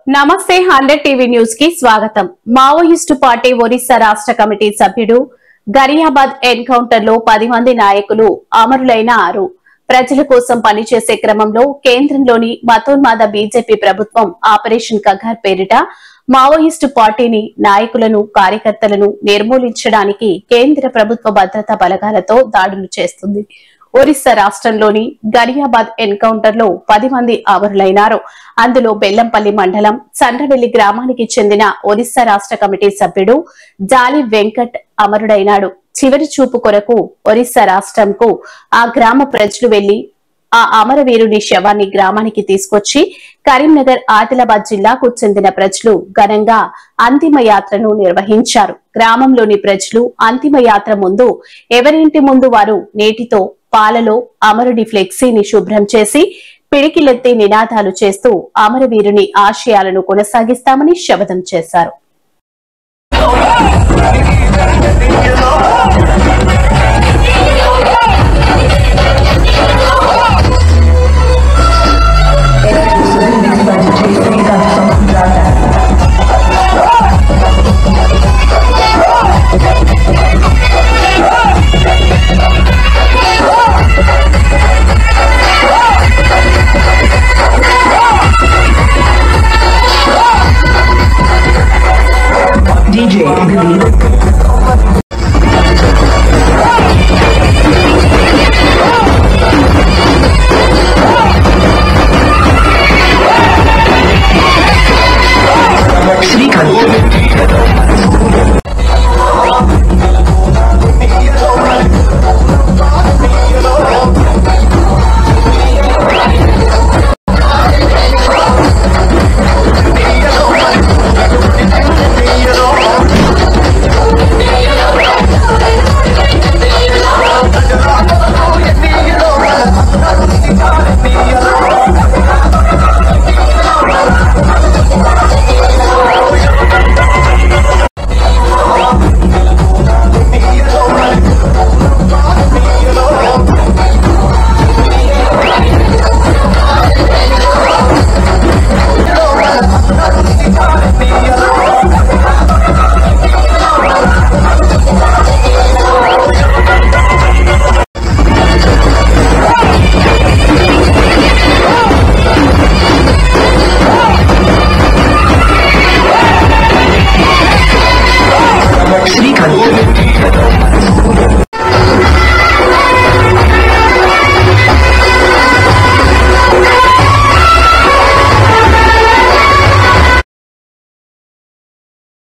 నమస్తే 100 TV news కి స్వాగతం। మావోయిస్టు పార్టీ ఒరిస్సా రాష్ట్ర కమిటీ సభ్యుడు గరియాబాద్ ఎన్కౌంటర్ లో 10 మంది నాయకులు అమరులైన 6 ప్రజల కోసం పనిచేసే క్రమంలో కేంద్రంలోని మతోన్మాద బీజేపీ ప్రభుత్వం ఆపరేషన్ కగార్ పేరిట మావోయిస్టు పార్టీని నాయకులను కార్యకర్తలను నిర్మూలించడానికి కేంద్ర ప్రభుత్వ భద్రతా బలగాలతో దాడులు చేస్తుంది। ఒరిస్సా రాష్ట్రంలోని గరియాబాద్ ఎన్కౌంటర్ లో 10 మంది అమరులైనారు। అందులో బెల్లంపల్లి మండలం సండ్రవెల్లి గ్రామానికి చెందిన ఒరిస్సా రాష్ట్ర కమిటీ సభ్యుడు జాలి వెంకట్ అమరుడైనాడు। చివరి చూపు కొరకు ఒరిస్సా రాష్ట్రంకు ఆ గ్రామ ప్రజలు వెళ్లి ఆ అమరవీరుని శవాన్ని గ్రామానికి తీసుకొచ్చి కరీంనగర్ ఆదిలాబాద్ జిల్లాకు చెందిన ప్రజలు ఘనంగా అంతిమ యాత్రను నిర్వహించారు। గ్రామంలోని ప్రజలు అంతిమ యాత్ర ముందు ఎవరింటి ముందు వారు నేటితో పాలలో అమరుడి ఫ్లెక్సీని శుభ్రం చేసి పిడికిలెత్తి నినాదాలు చేస్తూ అమరవీరుని ఆశయాలను కొనసాగిస్తామని శపథం చేశారు।